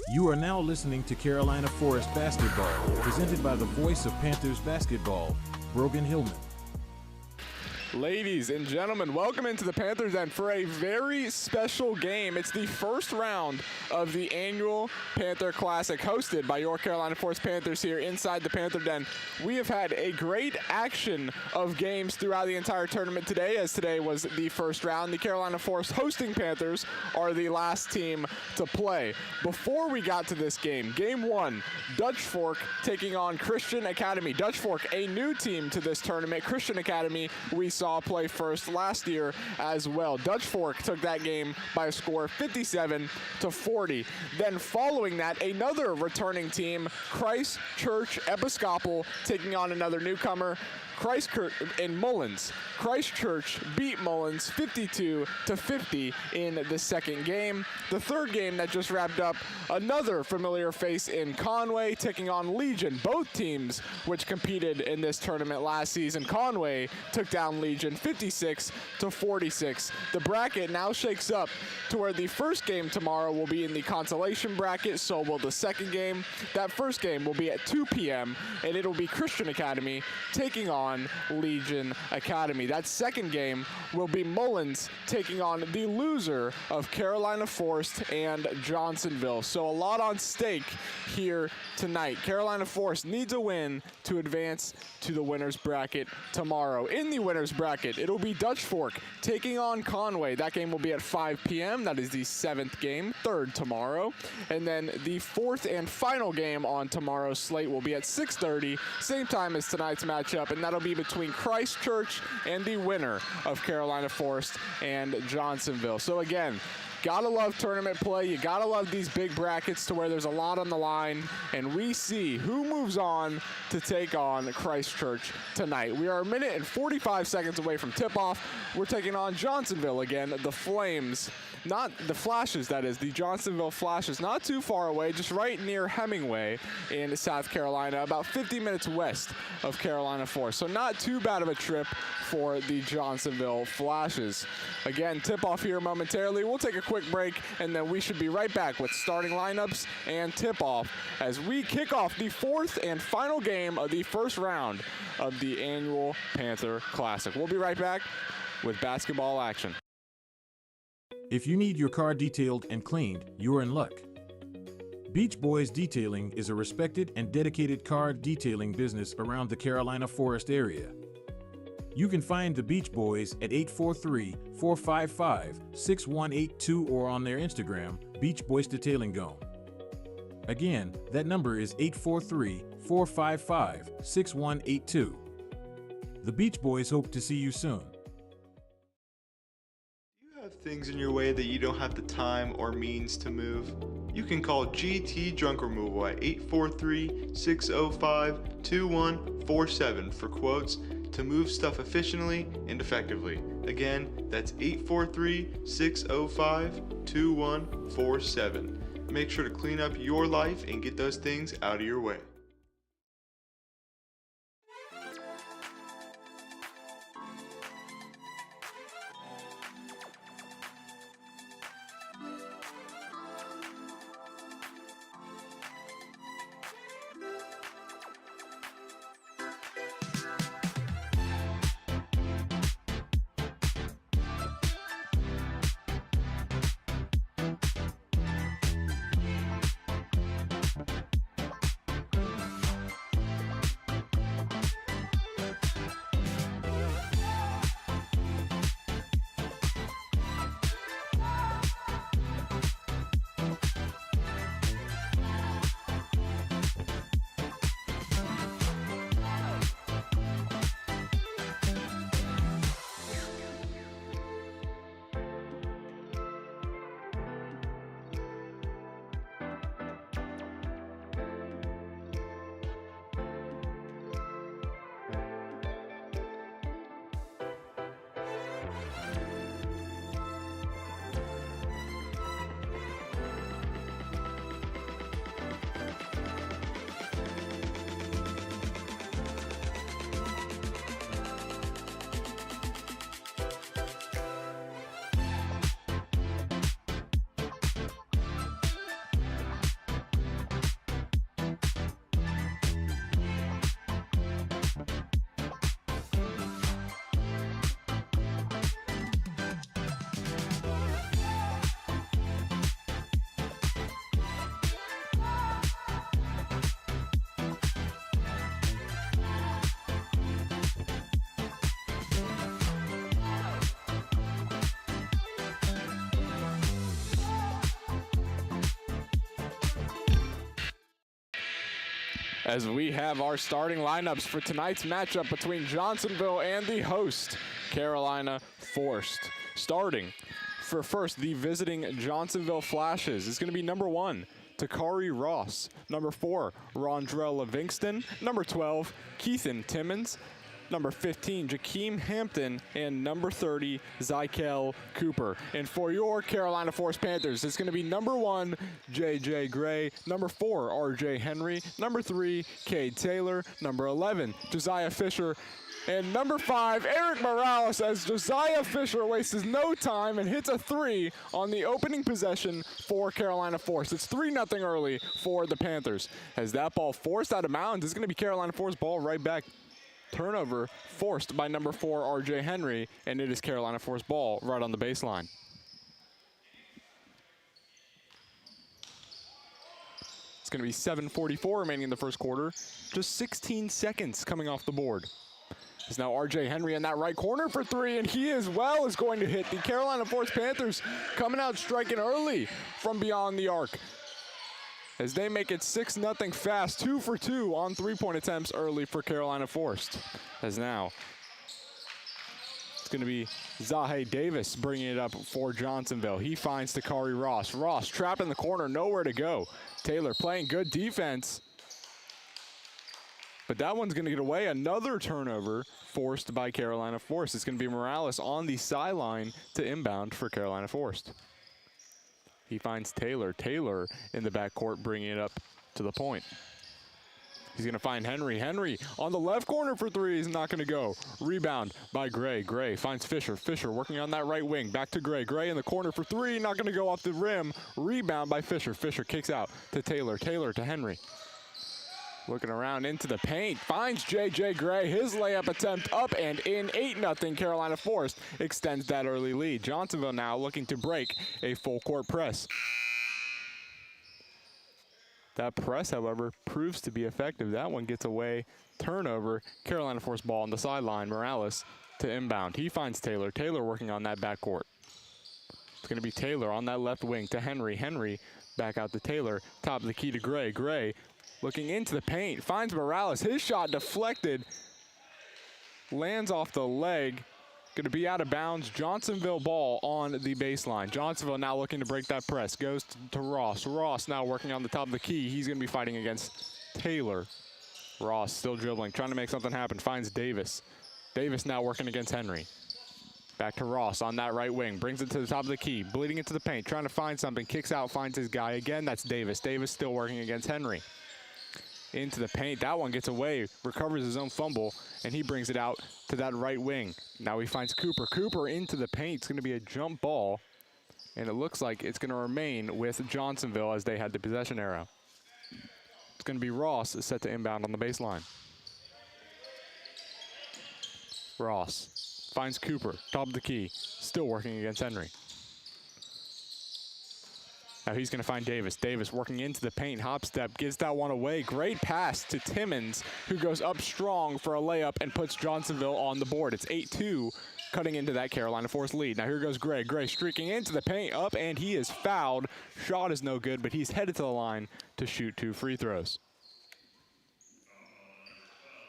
You are now listening to Carolina Forest Basketball, presented by the voice of Panthers basketball, Brogan Hillman. Ladies and gentlemen, welcome into the Panther Den for a very special game. It's the first round of the annual Panther Classic hosted by your Carolina Forest Panthers here inside the Panther Den. We have had a great action of games throughout the entire tournament today, as today was the first round. The Carolina Forest hosting Panthers are the last team to play. Before we got to this game, game one, Dutch Fork taking on Christian Academy. Dutch Fork, a new team to this tournament. Christian Academy, we saw play first last year as well. Dutch Fork took that game by a score of 57-40. Then following that, another returning team, Christ Church Episcopal, taking on another newcomer, in Mullins. Christ Church beat Mullins 52-50 in the second game. The third game that just wrapped up, another familiar face in Conway taking on Legion. Both teams which competed in this tournament last season. Conway took down Legion 56-46. The bracket now shakes up to where the first game tomorrow will be in the consolation bracket, so will the second game. That first game will be at 2 p.m. and it'll be Christian Academy taking on Legion Academy. That second game will be Mullins taking on the loser of Carolina Forest and Johnsonville. So a lot on stake here tonight. Carolina Forest needs a win to advance to the winner's bracket tomorrow. In the winner's bracket, it'll be Dutch Fork taking on Conway. That game will be at 5 p.m. That is the seventh game, third tomorrow. And then the fourth and final game on tomorrow's slate will be at 6:30, same time as tonight's matchup, and that'll be between Christ Church and the winner of Carolina Forest and Johnsonville. So again, gotta love tournament play. You gotta love these big brackets to where there's a lot on the line, and we see who moves on to take on Christ Church tonight. We are a minute and 45 seconds away from tip-off. We're taking on Johnsonville again. The Flames, not the Flashes, that is, the Johnsonville Flashes, not too far away, just right near Hemingway in South Carolina, about 50 minutes west of Carolina Forest. So not too bad of a trip for the Johnsonville Flashes. Again, tip-off here momentarily. We'll take a quick break, and then we should be right back with starting lineups and tip-off as we kick off the fourth and final game of the first round of the annual Panther Classic. We'll be right back with basketball action. If you need your car detailed and cleaned, you're in luck. Beach Boys Detailing is a respected and dedicated car detailing business around the Carolina Forest area. You can find the Beach Boys at 843-455-6182 or on their Instagram, Beach Boys Detailing Gone. Again, that number is 843-455-6182. The Beach Boys hope to see you soon. Things in your way that you don't have the time or means to move? You can call GT Junk Removal at 843-605-2147 for quotes to move stuff efficiently and effectively. Again, that's 843-605-2147. Make sure to clean up your life and get those things out of your way. as we have our starting lineups for tonight's matchup between Johnsonville and the host, Carolina Forest. Starting for first, the visiting Johnsonville Flashes is going to be number 1, Takari Ross. Number 4, Rondrell Livingston. Number 12, Keithan Timmons. Number 15, Jakeem Hampton, and number 30, Zykel Cooper. And for your Carolina Forest Panthers, it's going to be number 1, J.J. Gray, number 4, R.J. Henry, number 3, Cade Taylor, number 11, Josiah Fisher, and number 5, Eric Morales, as Josiah Fisher wastes no time and hits a 3 on the opening possession for Carolina Forest. It's 3-0 early for the Panthers. As that ball forced out of bounds, it's going to be Carolina Forest ball right back. Turnover forced by number 4, R.J. Henry, and it is Carolina Forest ball right on the baseline. It's going to be 7:44 remaining in the first quarter. Just 16 seconds coming off the board. It's now R.J. Henry in that right corner for 3, and he as well is going to hit. The Carolina Forest Panthers coming out striking early from beyond the arc, as they make it 6-0 fast, 2 for 2 on 3-point attempts early for Carolina Forest. As now, it's going to be Zahe Davis bringing it up for Johnsonville. He finds Takari Ross. Ross trapped in the corner, nowhere to go. Taylor playing good defense, but that one's going to get away. Another turnover forced by Carolina Forest. It's going to be Morales on the sideline to inbound for Carolina Forest. He finds Taylor. Taylor in the backcourt bringing it up to the point. He's going to find Henry. Henry on the left corner for 3. He's not going to go. Rebound by Gray. Gray finds Fisher. Fisher working on that right wing. Back to Gray. Gray in the corner for 3. Not going to go off the rim. Rebound by Fisher. Fisher kicks out to Taylor. Taylor to Henry. Looking around into the paint, finds J.J. Gray. His layup attempt up and in. 8-0 Carolina Forest extends that early lead. Johnsonville now looking to break a full court press. That press, however, proves to be effective. That one gets away. Turnover. Carolina Forest ball on the sideline. Morales to inbound. He finds Taylor. Taylor working on that backcourt. It's going to be Taylor on that left wing to Henry. Henry back out to Taylor. Top of the key to Gray. Gray looking into the paint, finds Morales. His shot deflected, lands off the leg, going to be out of bounds. Johnsonville ball on the baseline. Johnsonville now looking to break that press, goes to Ross. Ross now working on the top of the key. He's going to be fighting against Taylor. Ross still dribbling, trying to make something happen, finds Davis. Davis now working against Henry. Back to Ross on that right wing, brings it to the top of the key, bleeding into the paint, trying to find something, kicks out, finds his guy again. That's Davis. Davis still working against Henry. Into the paint, that one gets away, recovers his own fumble, and he brings it out to that right wing. Now he finds Cooper. Cooper into the paint. It's going to be a jump ball, and it looks like it's going to remain with Johnsonville as they had the possession arrow. It's going to be Ross set to inbound on the baseline. Ross finds Cooper, top of the key, still working against Henry. Now he's going to find Davis. Davis working into the paint, hop step, gives that one away. Great pass to Timmons, who goes up strong for a layup and puts Johnsonville on the board. It's 8-2, cutting into that Carolina Forest lead. Now here goes Gray. Gray streaking into the paint, up, and he is fouled. Shot is no good, but he's headed to the line to shoot 2 free throws.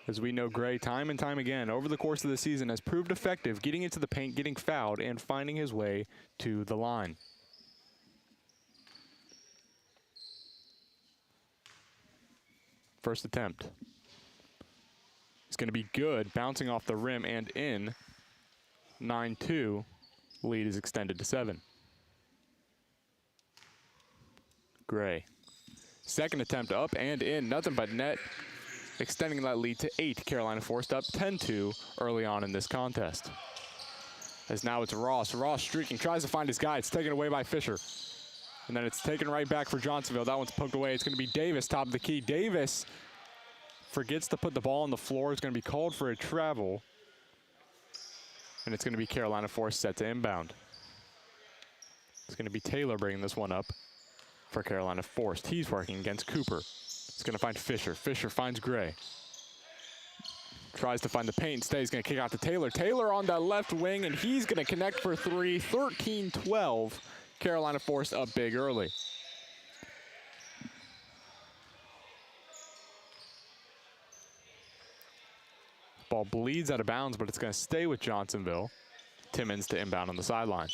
As we know, Gray, time and time again, over the course of the season, has proved effective getting into the paint, getting fouled, and finding his way to the line. First attempt. It's going to be good, bouncing off the rim and in. 9-2, lead is extended to 7. Gray. Second attempt up and in, nothing but net, extending that lead to 8. Carolina Forest up 10-2 early on in this contest. As now it's Ross. Ross streaking, tries to find his guy. It's taken away by Fisher. And then it's taken right back for Johnsonville. That one's poked away. It's going to be Davis, top of the key. Davis forgets to put the ball on the floor. It's going to be called for a travel. And it's going to be Carolina Forest set to inbound. It's going to be Taylor bringing this one up for Carolina Forest. He's working against Cooper. It's going to find Fisher. Fisher finds Gray. Tries to find the paint. Instead, he's going to kick out to Taylor. Taylor on that left wing, and he's going to connect for 3. 13-12. Carolina Forest up big early. Ball bleeds out of bounds, but it's going to stay with Johnsonville. Timmons to inbound on the sideline.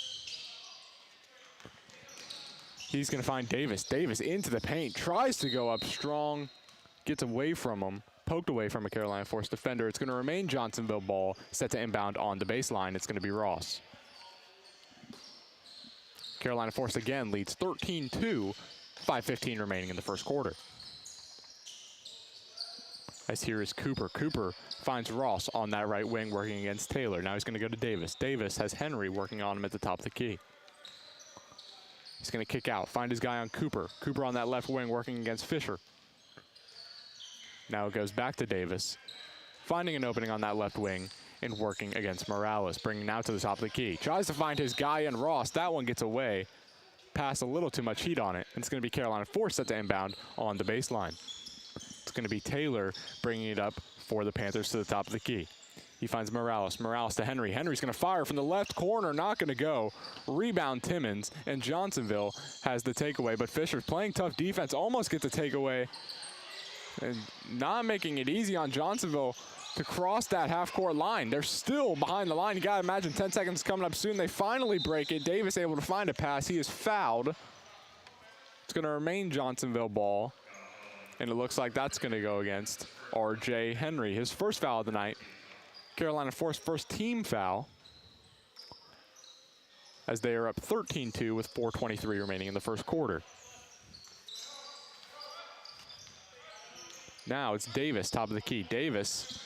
He's going to find Davis. Davis into the paint, tries to go up strong, gets away from him, poked away from a Carolina Force defender. It's going to remain Johnsonville ball, set to inbound on the baseline. It's going to be Ross. Carolina Force again leads 13-2, 5:15 remaining in the first quarter. As here is Cooper. Cooper finds Ross on that right wing working against Taylor. Now he's going to go to Davis. Davis has Henry working on him at the top of the key. He's going to kick out, find his guy on Cooper. Cooper on that left wing working against Fisher. Now it goes back to Davis, finding an opening on that left wing and working against Morales, bringing now to the top of the key. Tries to find his guy in Ross. That one gets away. Pass a little too much heat on it. And it's going to be Carolina Force set to inbound on the baseline. It's going to be Taylor bringing it up for the Panthers to the top of the key. He finds Morales. Morales to Henry. Henry's going to fire from the left corner. Not going to go. Rebound Timmons. And Johnsonville has the takeaway. But Fisher's playing tough defense. Almost gets a takeaway. And not making it easy on Johnsonville to cross that half-court line. They're still behind the line. You got to imagine 10 seconds coming up soon. They finally break it. Davis able to find a pass. He is fouled. It's going to remain Johnsonville ball. And it looks like that's going to go against R.J. Henry. His first foul of the night. Carolina Force first team foul, as they are up 13-2 with 4:23 remaining in the first quarter. Now it's Davis, top of the key. Davis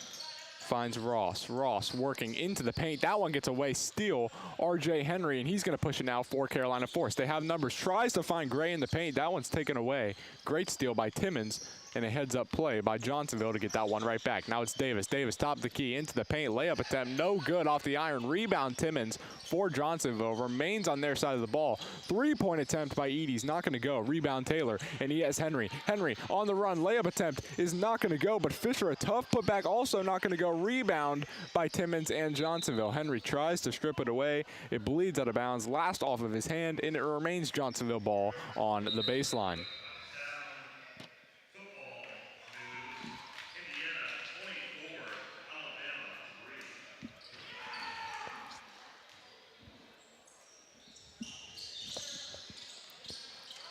finds Ross. Ross working into the paint. That one gets away. Steal, R.J. Henry, and he's going to push it now for Carolina Force. They have numbers. Tries to find Gray in the paint. That one's taken away. Great steal by Timmons, and a heads-up play by Johnsonville to get that one right back. Now it's Davis. Davis, top of the key, into the paint. Layup attempt, no good off the iron. Rebound Timmons for Johnsonville. Remains on their side of the ball. Three-point attempt by Edie's not going to go. Rebound Taylor, and he has Henry. Henry on the run. Layup attempt is not going to go, but Fisher, a tough putback, also not going to go. Rebound by Timmons and Johnsonville. Henry tries to strip it away. It bleeds out of bounds. Last off of his hand, and it remains Johnsonville ball on the baseline.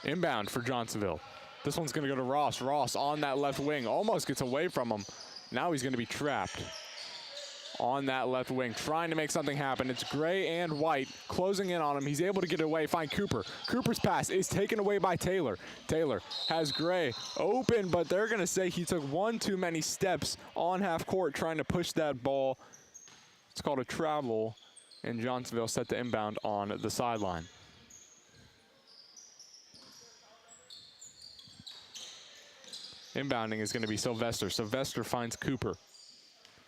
Inbound for Johnsonville. This one's going to go to Ross. Ross on that left wing. Almost gets away from him. Now he's going to be trapped on that left wing, trying to make something happen. It's Gray and White closing in on him. He's able to get away, find Cooper. Cooper's pass is taken away by Taylor. Taylor has Gray open, but they're going to say he took one too many steps on half court trying to push that ball. It's called a travel, and Johnsonville set to inbound on the sideline. Inbounding is going to be Sylvester. Sylvester finds Cooper.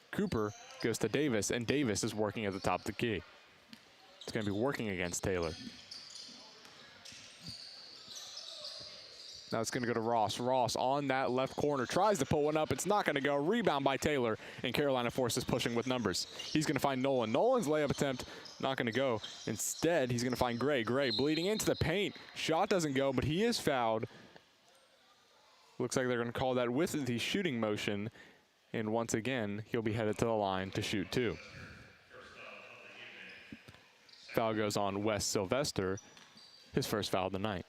Cooper goes to Davis, and Davis is working at the top of the key. It's going to be working against Taylor. Now it's going to go to Ross. Ross on that left corner. Tries to pull one up. It's not going to go. Rebound by Taylor, and Carolina Force is pushing with numbers. He's going to find Nolan. Nolan's layup attempt not going to go. Instead, he's going to find Gray. Gray bleeding into the paint. Shot doesn't go, but he is fouled. Looks like they're going to call that with the shooting motion. And once again, he'll be headed to the line to shoot two. Foul goes on Wes Sylvester, his first foul of the night.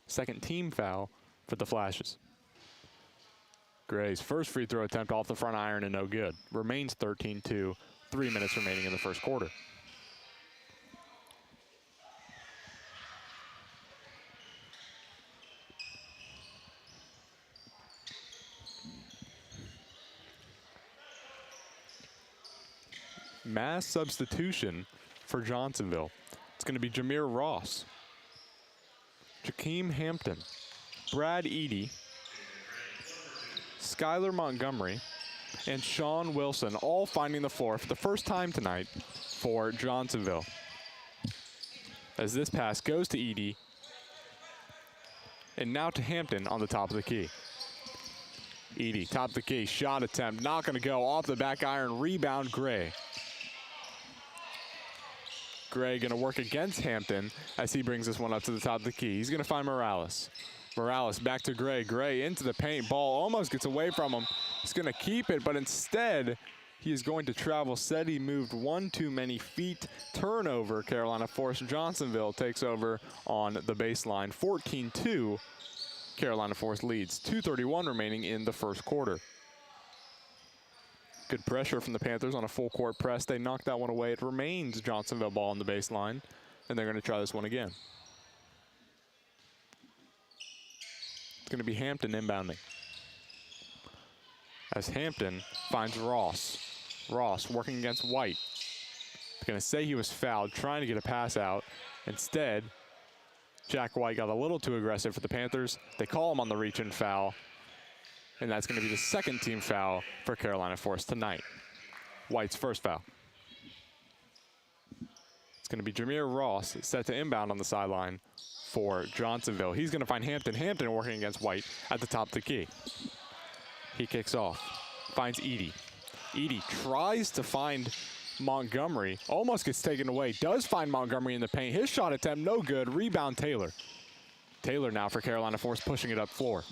Second team foul for the Flashes. Gray's first free throw attempt off the front iron and no good. Remains 13-2, 3 minutes remaining in the first quarter. Mass substitution for Johnsonville. It's going to be Jameer Ross, Jakeem Hampton, Brad Edie, Skylar Montgomery, and Sean Wilson, all finding the floor for the first time tonight for Johnsonville. As this pass goes to Edie, and now to Hampton on the top of the key. Edie, top of the key, shot attempt, not going to go, off the back iron, rebound Gray. Gray going to work against Hampton as he brings this one up to the top of the key. He's going to find Morales. Morales back to Gray. Gray into the paint. Ball almost gets away from him. He's going to keep it, but instead He is going to travel. Said he moved one too many feet. Turnover. Carolina Forest. Johnsonville takes over on the baseline. 14-2. Carolina Forest leads. 2:31 remaining in the first quarter. Good pressure from the Panthers on a full court press. They knocked that one away. It remains Johnsonville ball on the baseline, and they're going to try this one again. It's going to be Hampton inbounding. As Hampton finds Ross. Ross working against White. Going to say he was fouled, trying to get a pass out. Instead, Jack White got a little too aggressive for the Panthers. They call him on the reach-in foul, and that's going to be the second team foul for Carolina Forest tonight. White's first foul. It's going to be Jameer Ross set to inbound on the sideline for Johnsonville. He's going to find Hampton. Hampton working against White at the top of the key. He kicks off, finds Edey. Edey tries to find Montgomery, almost gets taken away, does find Montgomery in the paint. His shot attempt, no good. Rebound, Taylor. Taylor now for Carolina Forest, pushing it up floor.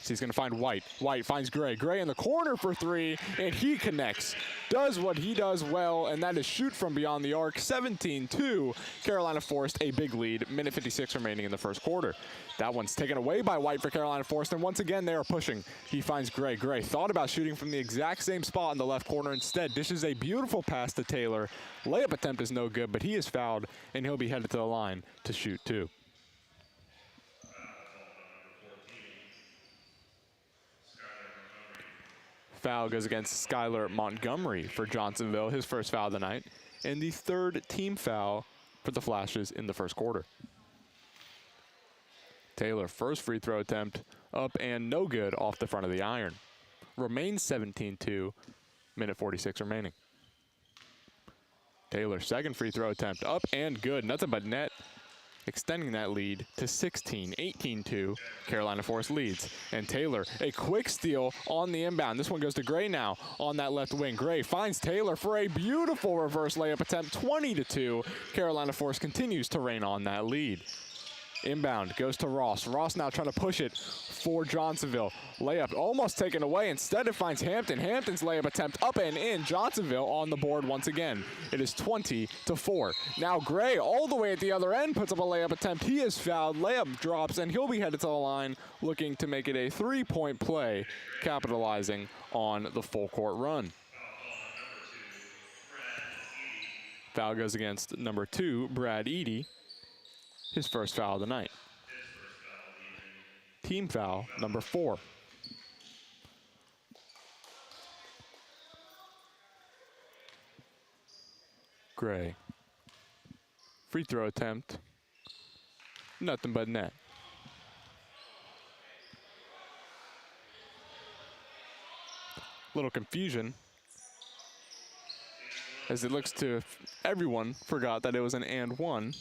So he's going to find White. White finds Gray. Gray in the corner for three, and he connects. Does what he does well, and that is shoot from beyond the arc. 17-2, Carolina Forest, a big lead. Minute 56 remaining in the first quarter. That one's taken away by White for Carolina Forest, and once again, they are pushing. He finds Gray. Gray thought about shooting from the exact same spot in the left corner. Instead, dishes a beautiful pass to Taylor. Layup attempt is no good, but he is fouled, and he'll be headed to the line to shoot two. Foul goes against Skylar Montgomery for Johnsonville, his first foul of the night, and the third team foul for the Flashes in the first quarter. Taylor, first free throw attempt, up and no good off the front of the iron. Remains 17-2, minute 46 remaining. Taylor, second free throw attempt, up and good, nothing but net. Extending that lead to 16, 18-2, Carolina Forest leads. And Taylor, a quick steal on the inbound. This one goes to Gray now on that left wing. Gray finds Taylor for a beautiful reverse layup attempt, 20-2. Carolina Forest continues to reign on that lead. Inbound goes to Ross. Ross now trying to push it for Johnsonville. Layup almost taken away. Instead, it finds Hampton. Hampton's layup attempt up and in. Johnsonville on the board once again. It is 20-4. Now Gray all the way at the other end puts up a layup attempt. He is fouled. Layup drops, and he'll be headed to the line looking to make it a three-point play, capitalizing on the full court run. Foul goes against number 2, Brad Edey. His first foul of the night. Team foul number 4. Gray. Free throw attempt. Nothing but net. Little confusion, as it looks to everyone forgot that it was an and one,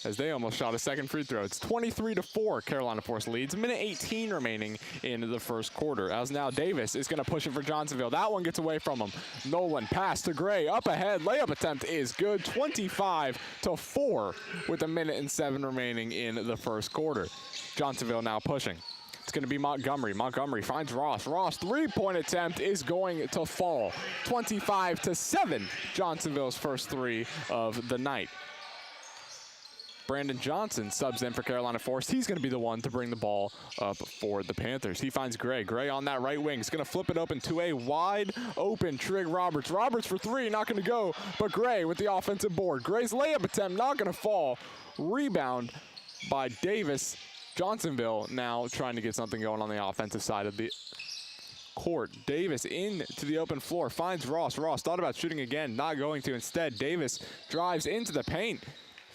as they almost shot a second free throw. It's 23-4, Carolina Forest leads. Minute 18 remaining in the first quarter, as now Davis is going to push it for Johnsonville. That one gets away from him. Nolan pass to Gray, up ahead. Layup attempt is good, 25-4, with a minute and 7 remaining in the first quarter. Johnsonville now pushing. It's going to be Montgomery. Montgomery finds Ross. Ross, three-point attempt is going to fall. 25-7, Johnsonville's first three of the night. Brandon Johnson subs in for Carolina Forest. He's going to be the one to bring the ball up for the Panthers. He finds Gray. Gray on that right wing. He's going to flip it open to a wide open Trig Roberts. Roberts for three, not going to go, but Gray with the offensive board. Gray's layup attempt not going to fall. Rebound by Davis. Johnsonville now trying to get something going on the offensive side of the court. Davis into the open floor, finds Ross. Ross thought about shooting again, not going to. Instead, Davis drives into the paint.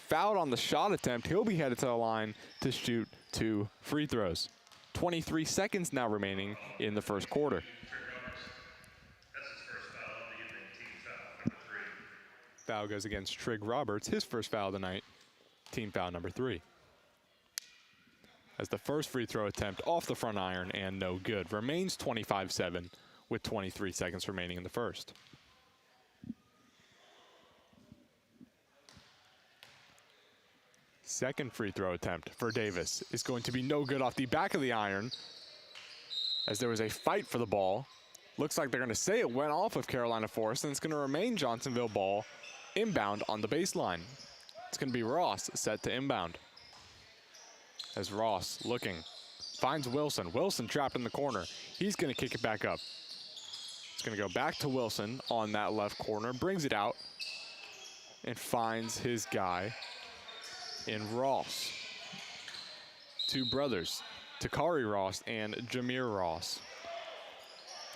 Fouled on the shot attempt. He'll be headed to the line to shoot 2 free throws. 23 seconds now remaining in the first quarter. Foul goes against Trig Roberts, his first foul of the night, team foul number 3. As the first free throw attempt off the front iron and no good. Remains 25-7 with 23 seconds remaining in the first. Second free throw attempt for Davis is going to be no good off the back of the iron, as there was a fight for the ball. Looks like they're going to say it went off of Carolina Forest, and it's going to remain Johnsonville ball inbound on the baseline. It's going to be Ross set to inbound. As Ross looking, finds Wilson. Wilson trapped in the corner. He's going to kick it back up. It's going to go back to Wilson on that left corner, brings it out, and finds his guy in Ross. Two brothers, Takari Ross and Jameer Ross.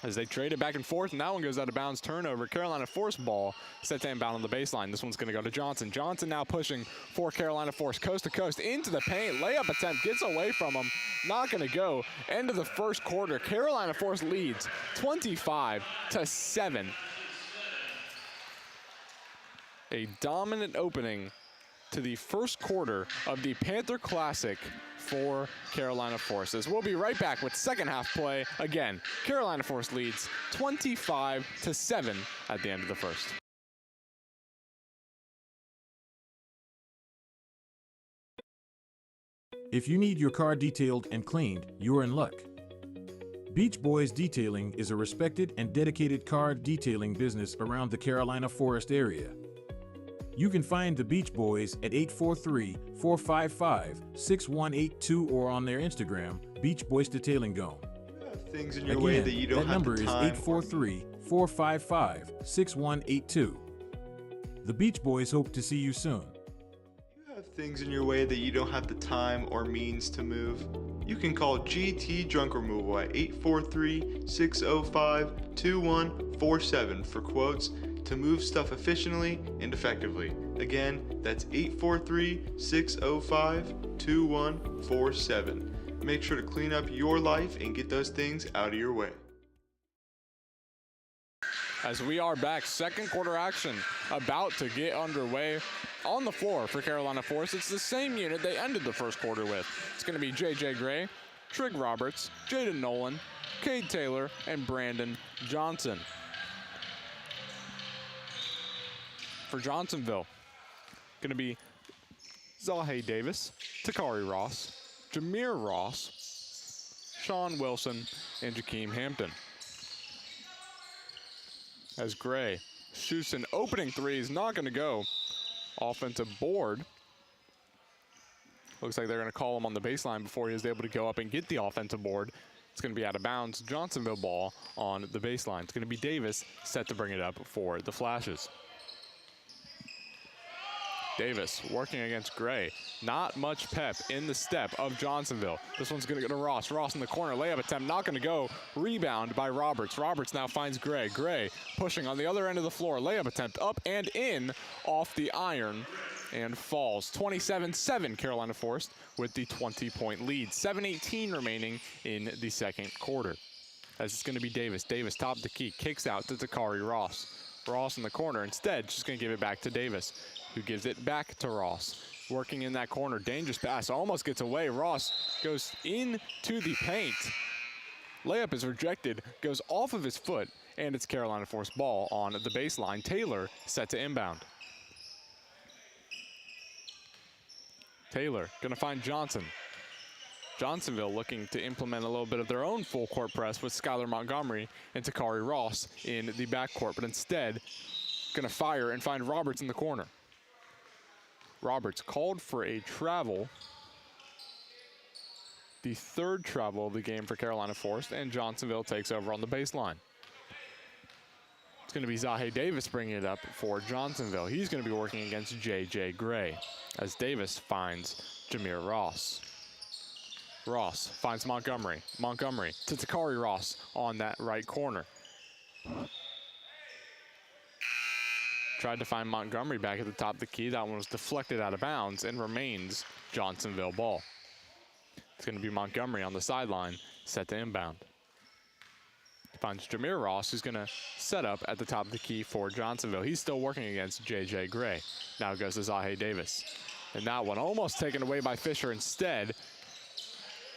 As they trade it back and forth, and that one goes out of bounds. Turnover. Carolina Forest ball set to inbound on the baseline. This one's going to go to Johnson. Johnson now pushing for Carolina Forest, coast to coast into the paint. Layup attempt gets away from him. Not going to go. End of the first quarter. Carolina Forest leads 25-7. A dominant opening to the first quarter of the Panther Classic for Carolina Forest. As we'll be right back with second half play. Again, Carolina Forest leads 25-7 at the end of the first. If you need your car detailed and cleaned, you're in luck. Beach Boys Detailing is a respected and dedicated car detailing business around the Carolina Forest area. You can find the Beach Boys at 843-455-6182 or on their Instagram, Beach Boys Detailing Go. Things in your way that you don't have the time. That number is 843-455-6182. The Beach Boys hope to see you soon. You have things in your way that you don't have the time or means to move. You can call GT Junk Removal at 843-605-2147 for quotes to move stuff efficiently and effectively. Again, that's 843-605-2147. Make sure to clean up your life and get those things out of your way. As we are back, second quarter action about to get underway on the floor for Carolina Forest. It's the same unit they ended the first quarter with. It's going to be J.J. Gray, Trig Roberts, Jaden Nolan, Cade Taylor, and Brandon Johnson. For Johnsonville, going to be Zahe Davis, Takari Ross, Jameer Ross, Sean Wilson, and Jakeem Hampton. As Gray shoots an opening three, is not going to go. Offensive board. Looks like they're going to call him on the baseline before he is able to go up and get the offensive board. It's going to be out of bounds. Johnsonville ball on the baseline. It's going to be Davis set to bring it up for the Flashes. Davis working against Gray. Not much pep in the step of Johnsonville. This one's going to go to Ross. Ross in the corner. Layup attempt not going to go. Rebound by Roberts. Roberts now finds Gray. Gray pushing on the other end of the floor. Layup attempt up and in off the iron and falls. 27-7 Carolina Forest with the 20-point lead. 7:18 remaining in the second quarter. As it's going to be Davis. Davis top of the key. Kicks out to Takari Ross. Ross in the corner. Instead, just going to give it back to Davis, who gives it back to Ross. Working in that corner, dangerous pass, almost gets away. Ross goes into the paint. Layup is rejected, goes off of his foot, and it's Carolina Forest ball on the baseline. Taylor set to inbound. Taylor gonna find Johnson. Johnsonville looking to implement a little bit of their own full court press with Skylar Montgomery and Takari Ross in the backcourt, but instead gonna fire and find Roberts in the corner. Roberts called for a travel. The third travel of the game for Carolina Forest, and Johnsonville takes over on the baseline. It's going to be Zahe Davis bringing it up for Johnsonville. He's going to be working against J.J. Gray as Davis finds Jameer Ross. Ross finds Montgomery. Montgomery to Takari Ross on that right corner. Tried to find Montgomery back at the top of the key. That one was deflected out of bounds and remains Johnsonville ball. It's going to be Montgomery on the sideline, set to inbound. Finds Jameer Ross, who's going to set up at the top of the key for Johnsonville. He's still working against J.J. Gray. Now goes to Zahe Davis. And that one almost taken away by Fisher. Instead,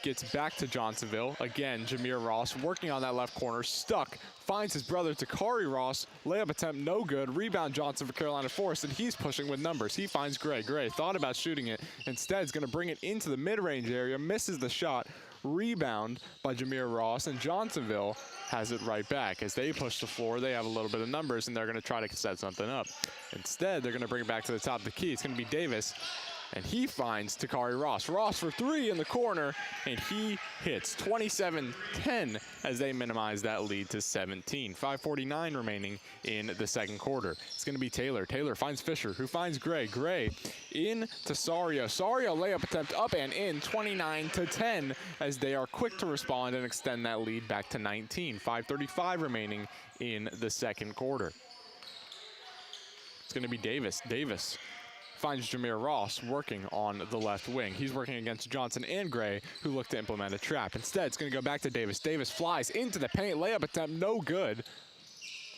gets back to Johnsonville. Again, Jameer Ross working on that left corner, stuck, finds his brother Takari Ross. Layup attempt no good. Rebound Johnson for Carolina Forest, and he's pushing with numbers. He finds Gray. Gray thought about shooting it. Instead, is going to bring it into the mid-range area, misses the shot. Rebound by Jameer Ross, and Johnsonville has it right back. As they push the floor, they have a little bit of numbers, and they're going to try to set something up. Instead, they're going to bring it back to the top of the key. It's going to be Davis, and he finds Takari Ross. Ross for three in the corner, and he hits 27-10 as they minimize that lead to 17. 5:49 remaining in the second quarter. It's going to be Taylor. Taylor finds Fisher, who finds Gray. Gray in to Sario. Sario layup attempt up and in, 29-10, as they are quick to respond and extend that lead back to 19. 5:35 remaining in the second quarter. It's going to be Davis. Davis finds Jameer Ross working on the left wing. He's working against Johnson and Gray, who look to implement a trap. Instead, it's going to go back to Davis. Davis flies into the paint. Layup attempt, no good.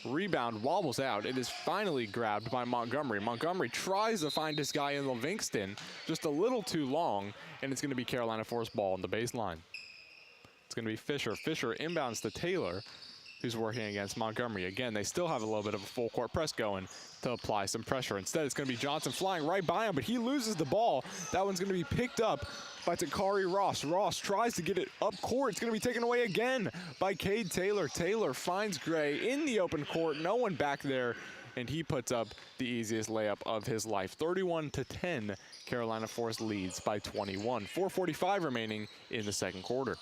Rebound wobbles out. It is finally grabbed by Montgomery. Montgomery tries to find this guy in Livingston, just a little too long, and it's going to be Carolina Force ball on the baseline. It's going to be Fisher. Fisher inbounds to Taylor, who's working against Montgomery. Again, they still have a little bit of a full court press going to apply some pressure. Instead, it's going to be Johnson flying right by him, but he loses the ball. That one's going to be picked up by Takari Ross. Ross tries to get it up court. It's going to be taken away again by Cade Taylor. Taylor finds Gray in the open court. No one back there, and he puts up the easiest layup of his life. 31-10, Carolina Force leads by 21. 4:45 remaining in the second quarter.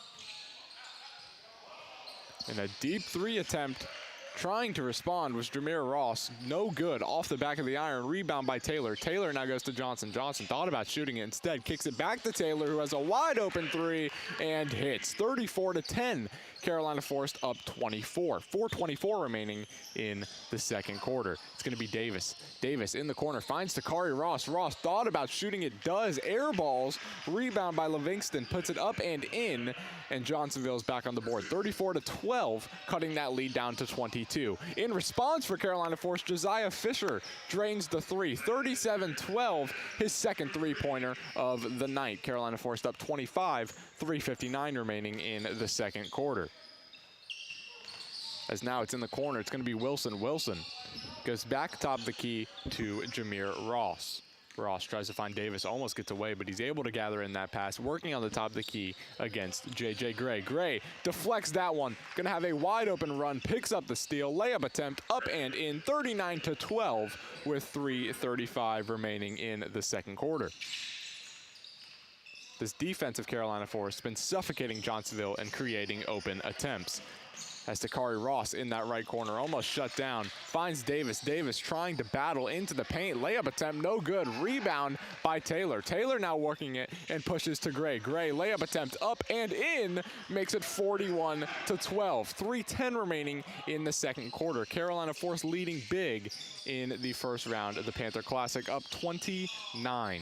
And a deep three attempt trying to respond was Jameer Ross. No good off the back of the iron. Rebound by Taylor. Taylor now goes to Johnson. Johnson thought about shooting it. Instead, kicks it back to Taylor, who has a wide open three and hits. 34-10. Carolina forced up 24. 4:24 remaining in the second quarter. It's going to be Davis. Davis in the corner finds Takari Ross. Ross thought about shooting it, does. Air balls. Rebound by Livingston. Puts it up and in. And Johnsonville's back on the board. 34-12, cutting that lead down to 22. In response for Carolina Force, Josiah Fisher drains the three. 37-12, his second three-pointer of the night. Carolina forced up 25. 3:59 remaining in the second quarter. As now it's in the corner, it's going to be Wilson. Wilson goes back top of the key to Jameer Ross. Ross tries to find Davis, almost gets away, but he's able to gather in that pass, working on the top of the key against J.J. Gray. Gray deflects that one, going to have a wide open run, picks up the steal, layup attempt, up and in, 39-12 with 3:35 remaining in the second quarter. This defense of Carolina Force has been suffocating Johnsonville and creating open attempts. As Takari Ross in that right corner, almost shut down, finds Davis. Davis trying to battle into the paint. Layup attempt, no good. Rebound by Taylor. Taylor now working it and pushes to Gray. Gray, layup attempt up and in, makes it 41-12. 3:10 remaining in the second quarter. Carolina Force leading big in the first round of the Panther Classic, up 29.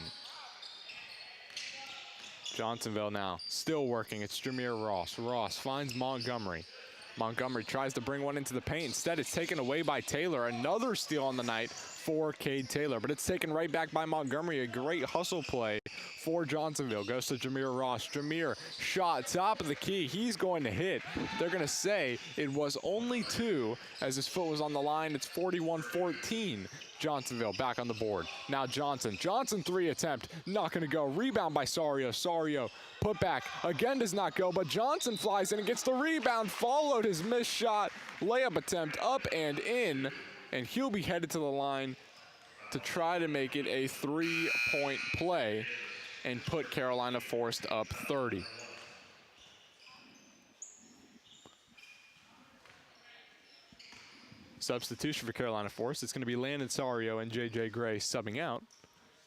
Johnsonville now still working. It's Jameer Ross. Ross finds Montgomery. Montgomery tries to bring one into the paint. Instead, it's taken away by Taylor. Another steal on the night for Cade Taylor, but it's taken right back by Montgomery. A great hustle play for Johnsonville. Goes to Jameer Ross. Jameer, shot, top of the key. He's going to hit. They're going to say it was only two as his foot was on the line. It's 41-14. Johnsonville back on the board. Now Johnson. Johnson three attempt. Not going to go. Rebound by Sario. Sario put back. Again does not go, but Johnson flies in and gets the rebound. Followed his missed shot. Layup attempt up and in. And he'll be headed to the line to try to make it a three-point play and put Carolina Forced up 30. Substitution for Carolina Force. It's going to be Landon Sario and J.J. Gray subbing out.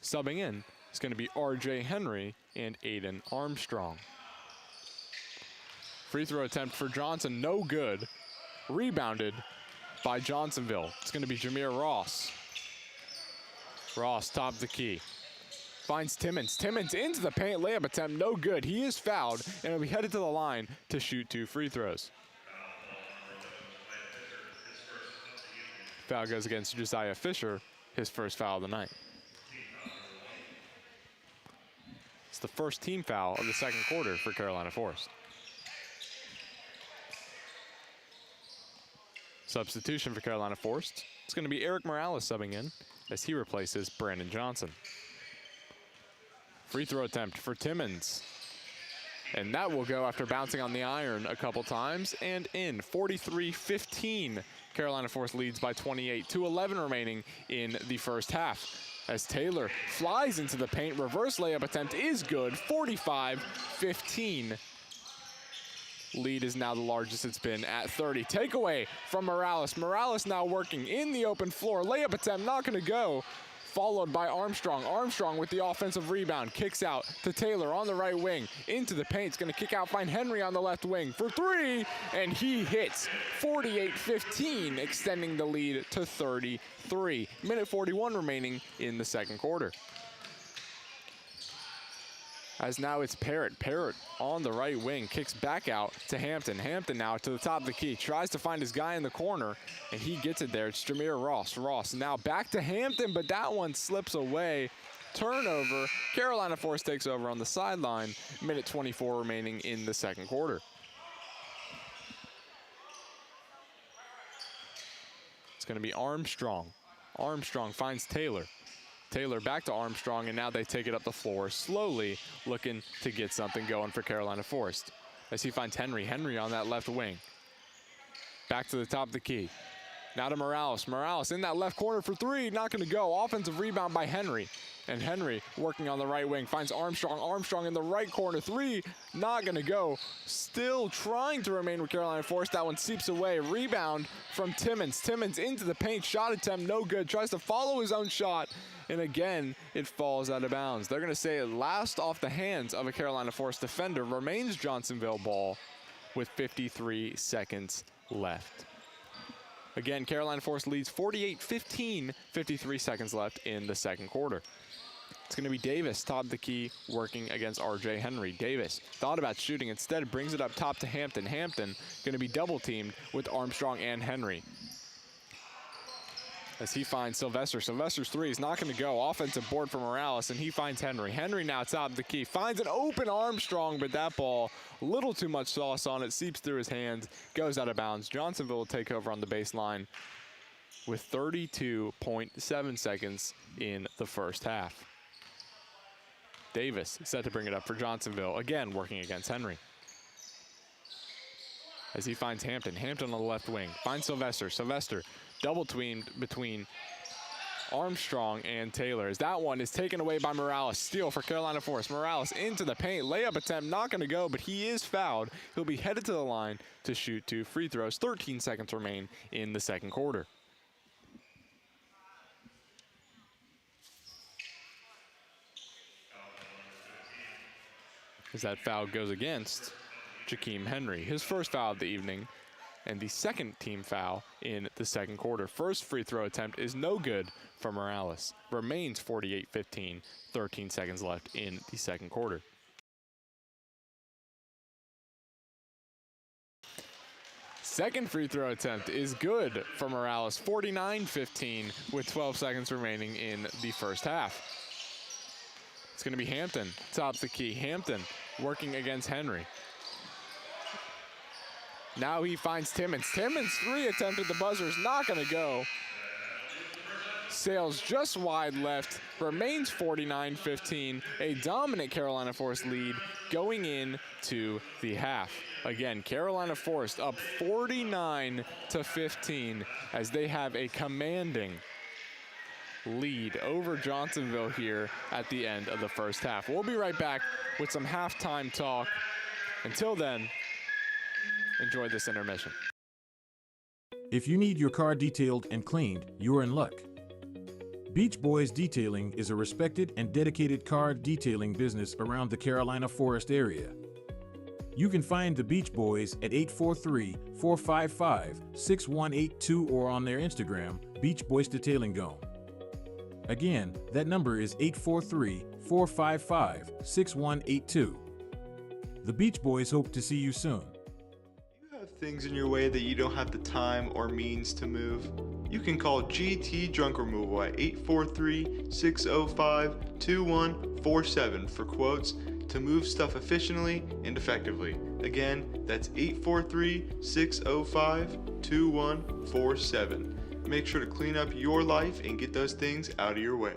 Subbing in, it's going to be R.J. Henry and Aiden Armstrong. Free throw attempt for Johnson, no good. Rebounded by Johnsonville. It's going to be Jameer Ross. Ross, top of the key. Finds Timmons. Timmons into the paint, layup attempt, no good. He is fouled, and will be headed to the line to shoot two free throws. Foul goes against Josiah Fisher, his first foul of the night. It's the first team foul of the second quarter for Carolina Force. Substitution for Carolina Force. It's going to be Eric Morales subbing in as he replaces Brandon Johnson. Free throw attempt for Timmons. And that will go after bouncing on the iron a couple times and in. 43-15. Carolina Forest leads by 28. 2:11 remaining in the first half. As Taylor flies into the paint, reverse layup attempt is good. 45-15. Lead is now the largest it's been at 30. Takeaway from Morales. Morales now working in the open floor. Layup attempt not going to go. Followed by Armstrong. Armstrong with the offensive rebound. Kicks out to Taylor on the right wing. Into the paint. It's going to kick out, find Henry on the left wing for three. And he hits. 48-15, extending the lead to 33. Minute 41 remaining in the second quarter. As now it's Parrott. Parrott on the right wing, kicks back out to Hampton. Hampton now to the top of the key, tries to find his guy in the corner, and he gets it there. It's Jameer Ross. Ross now back to Hampton, but that one slips away. Turnover. Carolina Forest takes over on the sideline. Minute 24 remaining in the second quarter. It's going to be Armstrong. Armstrong finds Taylor. Taylor back to Armstrong, and now they take it up the floor, slowly looking to get something going for Carolina Forest. As he finds Henry. Henry on that left wing. Back to the top of the key. Now to Morales. Morales in that left corner for three. Not going to go. Offensive rebound by Henry. And Henry working on the right wing. Finds Armstrong. Armstrong in the right corner. Three. Not going to go. Still trying to remain with Carolina Forest. That one seeps away. Rebound from Timmons. Timmons into the paint. Shot attempt no good. Tries to follow his own shot. And again, it falls out of bounds. They're going to say it last off the hands of a Carolina Forest defender. Remains Johnsonville ball with 53 seconds left. Again, Carolina Forest leads 48-15, 53 seconds left in the second quarter. It's going to be Davis, top of the key, working against R.J. Henry. Davis thought about shooting. Instead, brings it up top to Hampton. Hampton going to be double-teamed with Armstrong and Henry. As he finds Sylvester. Sylvester's three is not going to go. Offensive board for Morales, and he finds Henry. Henry now top of the key. Finds an open Armstrong, but that ball, a little too much sauce on it, seeps through his hands, goes out of bounds. Johnsonville will take over on the baseline with 32.7 seconds in the first half. Davis set to bring it up for Johnsonville, again working against Henry. As he finds Hampton. Hampton on the left wing. Finds Sylvester. Sylvester double-teamed between Armstrong and Taylor. As that one is taken away by Morales. Steal for Carolina Forest. Morales into the paint. Layup attempt not going to go, but he is fouled. He'll be headed to the line to shoot two free throws. 13 seconds remain in the second quarter. As that foul goes against Jakeem Henry. His first foul of the evening, and the second team foul in the second quarter. First free throw attempt is no good for Morales. Remains 48-15, 13 seconds left in the second quarter. Second free throw attempt is good for Morales. 49-15 with 12 seconds remaining in the first half. It's going to be Hampton, top of the key. Hampton working against Henry. Now he finds Timmons. Timmons' three attempt at the buzzer is not going to go. Sails just wide left. Remains 49-15. A dominant Carolina Forest lead going into the half. Again, Carolina Forest up 49-15 as they have a commanding lead over Johnsonville here at the end of the first half. We'll be right back with some halftime talk. Until then, enjoy this intermission. If you need your car detailed and cleaned, you're in luck. Beach Boys Detailing is a respected and dedicated car detailing business around the Carolina Forest area. You can find the Beach Boys at 843-455-6182 or on their Instagram, Beach Boys Detailing Gone. Again, that number is 843-455-6182. The Beach Boys hope to see you soon. You have things in your way that you don't have the time or means to move? You can call GT Junk Removal at 843-605-2147 for quotes to move stuff efficiently and effectively. Again, that's 843-605-2147. Make sure to clean up your life and get those things out of your way.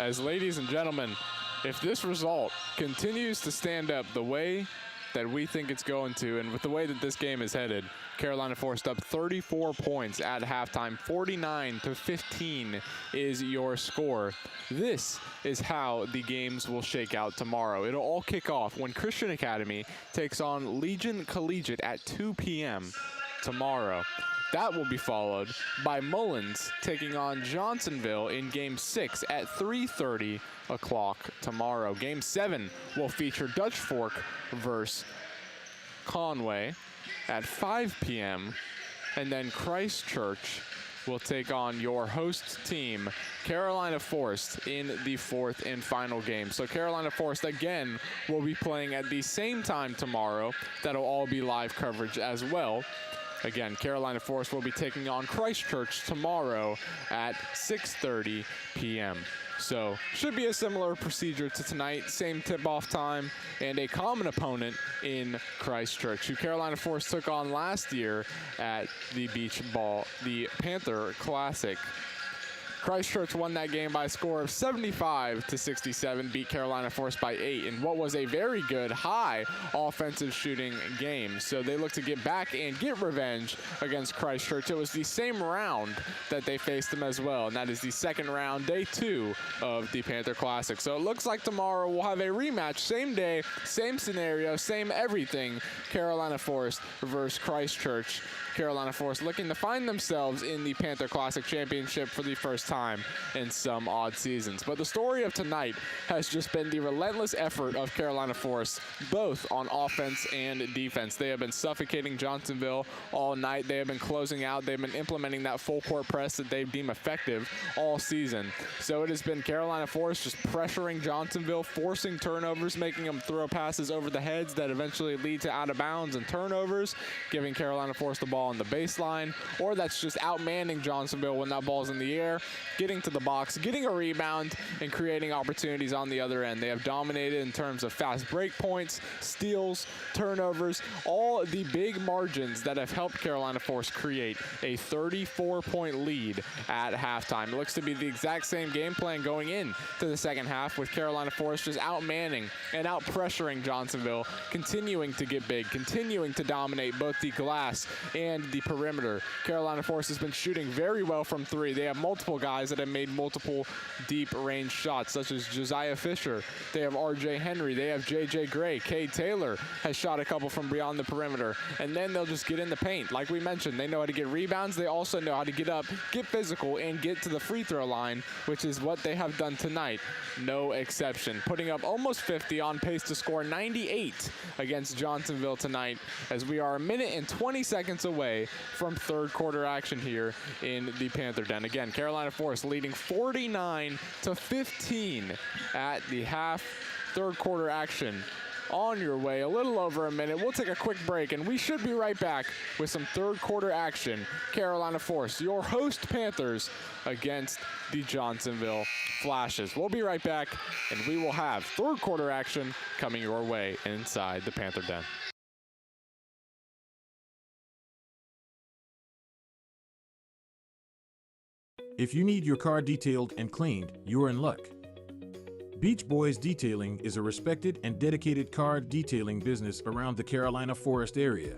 as ladies and gentlemen, if this result continues to stand up the way that we think it's going to, and with the way that this game is headed, Carolina forced up 34 points at halftime. 49-15 is your score. This is how the games will shake out tomorrow. It'll all kick off when Christian Academy takes on Legion Collegiate at 2 p.m. tomorrow. That will be followed by Mullins taking on Johnsonville in Game 6 at 3:30 o'clock tomorrow. Game 7 will feature Dutch Fork versus Conway at 5 p.m. And then Christchurch will take on your host team, Carolina Forest, in the 4th and final game. So Carolina Forest, again, will be playing at the same time tomorrow. That'll all be live coverage as well. Again, Carolina Forest will be taking on Christchurch tomorrow at 6:30 p.m. So should be a similar procedure to tonight, same tip-off time, and a common opponent in Christchurch, who Carolina Forest took on last year at the the Panther Classic. Christchurch won that game by a score of 75-67, beat Carolina Forest by 8 in what was a very good, high offensive shooting game. So they look to get back and get revenge against Christchurch. It was the same round that they faced them as well, and that is the second round, day 2 of the Panther Classic. So it looks like tomorrow we'll have a rematch, same day, same scenario, same everything. Carolina Forest versus Christchurch. Carolina Forest looking to find themselves in the Panther Classic Championship for the first time in some odd seasons. But the story of tonight has just been the relentless effort of Carolina Forest, both on offense and defense. They have been suffocating Johnsonville all night. They have been closing out. They've been implementing that full court press that they deem effective all season. So it has been Carolina Forest just pressuring Johnsonville, forcing turnovers, making them throw passes over the heads that eventually lead to out of bounds and turnovers, giving Carolina Forest the ball on the baseline, or that's just outmanning Johnsonville when that ball's in the air, getting to the box, getting a rebound, and creating opportunities on the other end. They have dominated in terms of fast break points, steals, turnovers, all the big margins that have helped Carolina Forest create a 34-point lead at halftime. It looks to be the exact same game plan going in to the second half, with Carolina Forest just outmanning and out-pressuring Johnsonville, continuing to get big, continuing to dominate both the glass and the perimeter. Carolina Forest has been shooting very well from 3. They have multiple guys that have made multiple deep range shots, such as Josiah Fisher. They have R.J. Henry. They have J.J. Gray. Cade Taylor has shot a couple from beyond the perimeter. And then they'll just get in the paint. Like we mentioned, they know how to get rebounds. They also know how to get up, get physical, and get to the free throw line, which is what they have done tonight. No exception. Putting up almost 50, on pace to score 98 against Johnsonville tonight, as we are a minute and 20 seconds away from third quarter action here in the Panther Den. Again, Carolina Forest leading 49-15 at the half. Third quarter action on your way, a little over a minute. We'll take a quick break, and we should be right back with some third quarter action. Carolina Forest, your host Panthers, against the Johnsonville Flashes. We'll be right back, and we will have third quarter action coming your way inside the Panther Den. If you need your car detailed and cleaned, you're in luck. Beach Boys Detailing is a respected and dedicated car detailing business around the Carolina Forest area.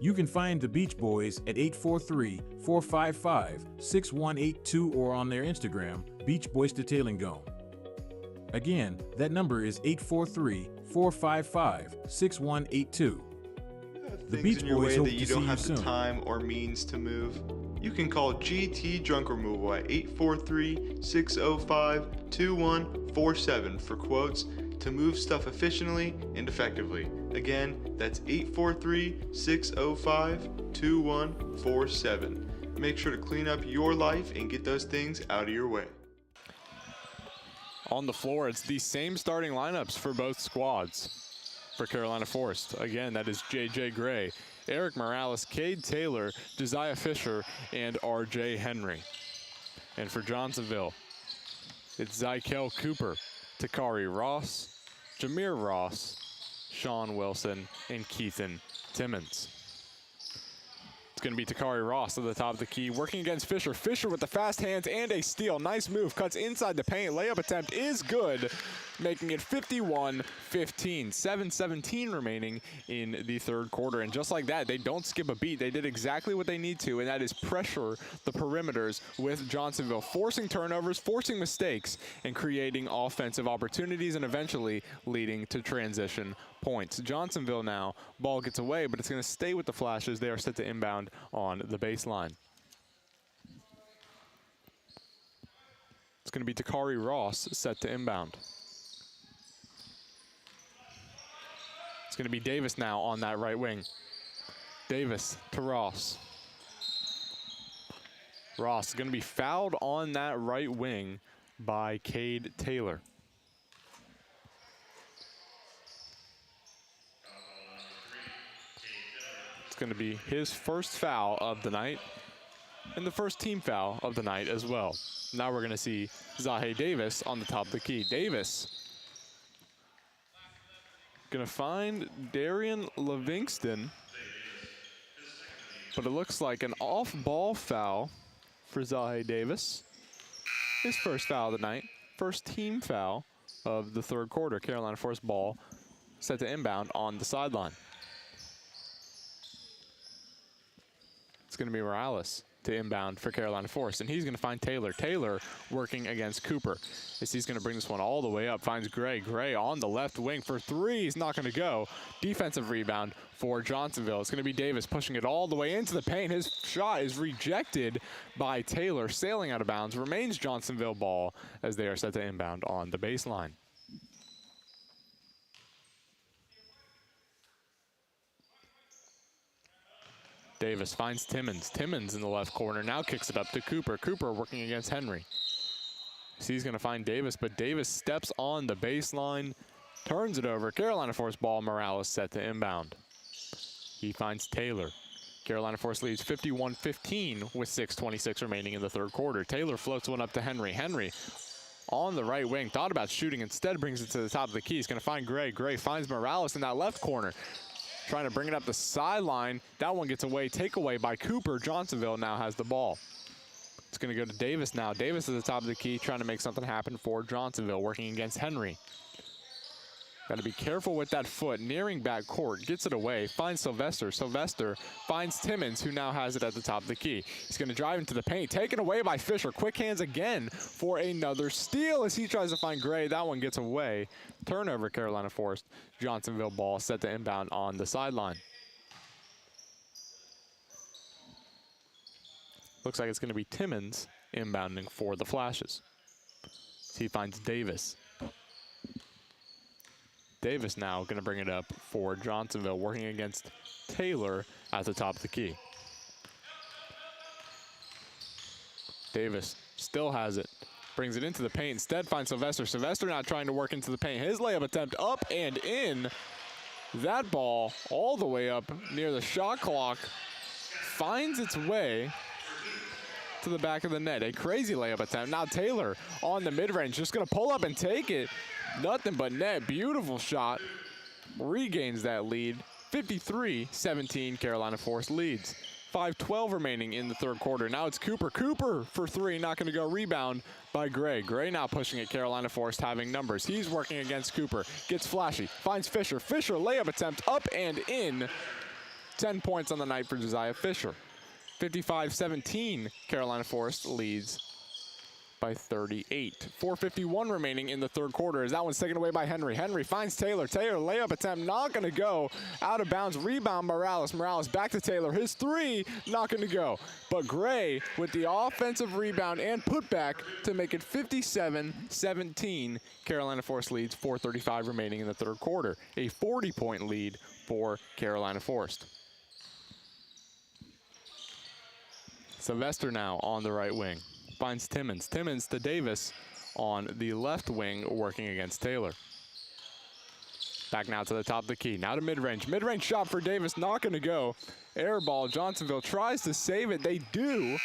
You can find the Beach Boys at 843-455-6182 or on their Instagram, Beach Boys Detailing Go. Again, that number is 843-455-6182. The Beach Boys hope to see you soon. You don't have the time or means to move. You can call GT Junk Removal at 843-605-2147 for quotes to move stuff efficiently and effectively. Again, that's 843-605-2147. Make sure to clean up your life and get those things out of your way. On the floor, it's the same starting lineups for both squads. For Carolina Forest, again, that is J.J. Gray, Eric Morales, Cade Taylor, Josiah Fisher, and R.J. Henry. And for Johnsonville, it's Zykel Cooper, Takari Ross, Jameer Ross, Sean Wilson, and Keithan Timmons. It's going to be Takari Ross to the top of the key, working against Fisher. Fisher with the fast hands and a steal. Nice move, cuts inside the paint. Layup attempt is good, making it 51-15. 7:17 remaining in the third quarter. And just like that, they don't skip a beat. They did exactly what they need to, and that is pressure the perimeters with Johnsonville, forcing turnovers, forcing mistakes, and creating offensive opportunities, and eventually leading to transition points. Johnsonville now, ball gets away, but it's going to stay with the Flashes. They are set to inbound on the baseline. It's going to be Takari Ross set to inbound. It's going to be Davis now on that right wing. Davis to Ross. Ross is going to be fouled on that right wing by Cade Taylor. Going to be his first foul of the night and the first team foul of the night as well. Now we're going to see Zahe Davis on the top of the key. Davis going to find Darian Livingston, but it looks like an off-ball foul for Zahe Davis. His first foul of the night, first team foul of the third quarter. Carolina Force ball set to inbound on the sideline. It's going to be Morales to inbound for Carolina Force, and he's going to find Taylor. Taylor working against Cooper. As he's going to bring this one all the way up, finds Gray. Gray on the left wing for three. He's not going to go. Defensive rebound for Johnsonville. It's going to be Davis pushing it all the way into the paint. His shot is rejected by Taylor, sailing out of bounds. Remains Johnsonville ball as they are set to inbound on the baseline. Davis finds Timmons. Timmons in the left corner, now kicks it up to Cooper. Cooper working against Henry. So he's going to find Davis, but Davis steps on the baseline, turns it over. Carolina Force ball, Morales set to inbound. He finds Taylor. Carolina Force leads 51-15 with 6:26 remaining in the third quarter. Taylor floats one up to Henry. Henry on the right wing, thought about shooting, instead brings it to the top of the key. He's going to find Gray. Gray finds Morales in that left corner, trying to bring it up the sideline. That one gets away, takeaway by Cooper. Johnsonville now has the ball. It's going to go to Davis now. Davis at the top of the key, trying to make something happen for Johnsonville, working against Henry. Got to be careful with that foot. Nearing back court, gets it away, finds Sylvester. Sylvester finds Timmons, who now has it at the top of the key. He's going to drive into the paint, taken away by Fisher. Quick hands again for another steal as he tries to find Gray. That one gets away. Turnover, Carolina Force. Johnsonville ball set to inbound on the sideline. Looks like it's going to be Timmons inbounding for the Flashes. He finds Davis. Davis now going to bring it up for Johnsonville, working against Taylor at the top of the key. Davis still has it. Brings it into the paint. Instead finds Sylvester. Sylvester not trying to work into the paint. His layup attempt up and in. That ball all the way up near the shot clock finds its way to the back of the net. A crazy layup attempt. Now Taylor on the mid-range, just going to pull up and take it. Nothing but net. Beautiful shot. Regains that lead. 53-17, Carolina Force leads. 5:12 remaining in the third quarter. Now it's Cooper. Cooper for three, not going to go. Rebound by Gray. Gray now pushing it. Carolina Force having numbers. He's working against Cooper. Gets flashy. Finds Fisher. Fisher layup attempt up and in. 10 points on the night for Josiah Fisher. 55-17, Carolina Force leads by 38. 4:51 remaining in the third quarter as that one's taken away by Henry. Henry finds Taylor. Taylor layup attempt not going to go. Out of bounds. Rebound Morales. Morales back to Taylor. His three not going to go. But Gray with the offensive rebound and putback to make it 57-17. Carolina Force leads. 4:35 remaining in the third quarter. A 40-point lead for Carolina Force. Sylvester now on the right wing. Finds Timmons. Timmons to Davis on the left wing, working against Taylor. Back now to the top of the key. Now to mid-range. Mid-range shot for Davis, not going to go. Air ball. Johnsonville tries to save it. They do.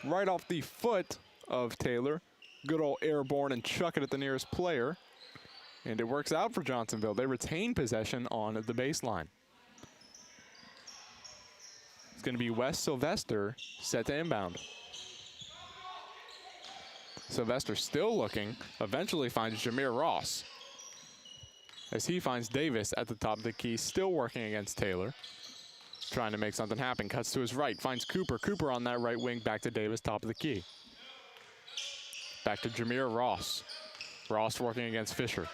Right off the foot of Taylor. Good old airborne and chuck it at the nearest player. And it works out for Johnsonville. They retain possession on the baseline. It's going to be Wes Sylvester set to inbound. Sylvester still looking, eventually finds Jameer Ross as he finds Davis at the top of the key, still working against Taylor. Trying to make something happen, cuts to his right, finds Cooper. Cooper on that right wing, back to Davis, top of the key. Back to Jameer Ross. Ross working against Fisher.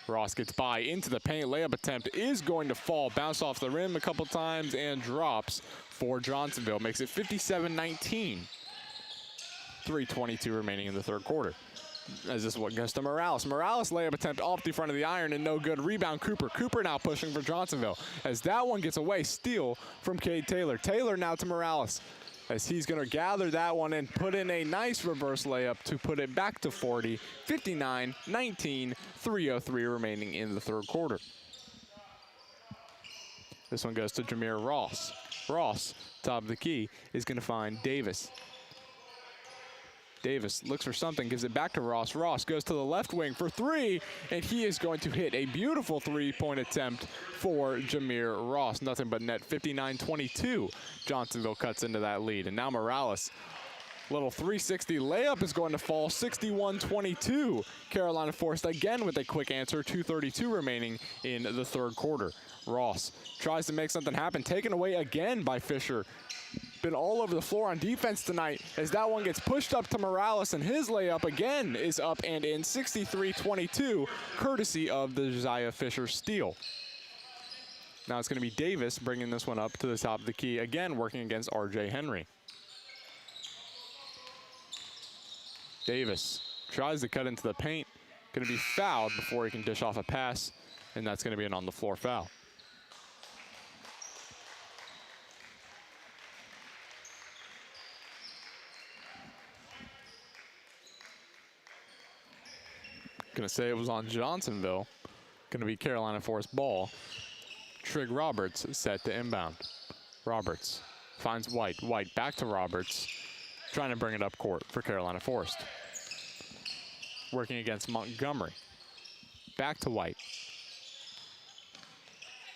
Ross gets by into the paint. Layup attempt is going to fall. Bounce off the rim a couple times and drops for Johnsonville. Makes it 57-19. 3:22 remaining in the third quarter. As this one goes to Morales. Morales layup attempt off the front of the iron and no good. Rebound Cooper. Cooper now pushing for Johnsonville. As that one gets away, steal from Cade Taylor. Taylor now to Morales, as he's going to gather that one and put in a nice reverse layup to put it back to 40. 59-19, 3:03 remaining in the third quarter. This one goes to Jameer Ross. Ross, top of the key, is going to find Davis. Davis looks for something, gives it back to Ross. Ross goes to the left wing for three, and he is going to hit a beautiful three-point attempt for Jameer Ross. Nothing but net. 59-22. Johnsonville cuts into that lead. And now Morales, little 360 layup is going to fall. 61-22. Carolina forced again with a quick answer. 2:32 remaining in the third quarter. Ross tries to make something happen. Taken away again by Fisher. Been all over the floor on defense tonight, as that one gets pushed up to Morales, and his layup again is up and in. 63-22, courtesy of the Josiah Fisher steal. Now it's going to be Davis bringing this one up to the top of the key, again working against R.J. Henry. Davis tries to cut into the paint, going to be fouled before he can dish off a pass, and that's going to be an on-the-floor foul. Going to say it was on Johnsonville. Going to be Carolina Forest ball. Trig Roberts set to inbound. Roberts finds White. White back to Roberts. Trying to bring it up court for Carolina Forest. Working against Montgomery. Back to White.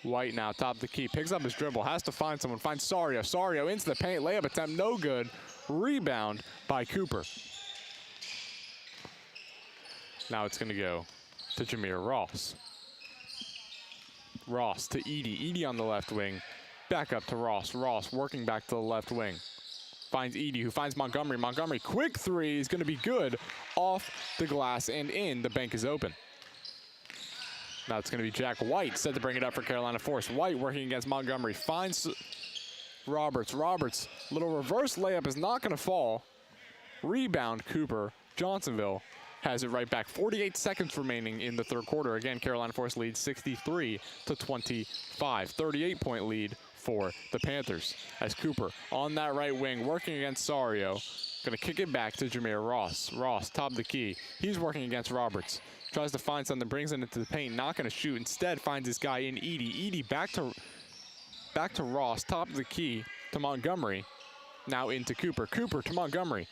White now top of the key. Picks up his dribble. Has to find someone. Finds Sario. Sario into the paint. Layup attempt. No good. Rebound by Cooper. Now it's going to go to Jameer Ross. Ross to Edey. Edey on the left wing. Back up to Ross. Ross working back to the left wing. Finds Edey, who finds Montgomery. Montgomery, quick three is going to be good. Off the glass and in. The bank is open. Now it's going to be Jack White set to bring it up for Carolina Force. White working against Montgomery. Finds Roberts. Roberts, little reverse layup is not going to fall. Rebound Cooper. Johnsonville has it right back. 48 seconds remaining in the third quarter. Again, Carolina Force leads 63-25. 38-point lead for the Panthers. As Cooper on that right wing working against Sario. Going to kick it back to Jameer Ross. Ross, top of the key. He's working against Roberts. Tries to find something, brings it into the paint. Not going to shoot. Instead, finds this guy in Edey. Edey back to Ross. Top of the key to Montgomery. Now into Cooper. Cooper to Montgomery.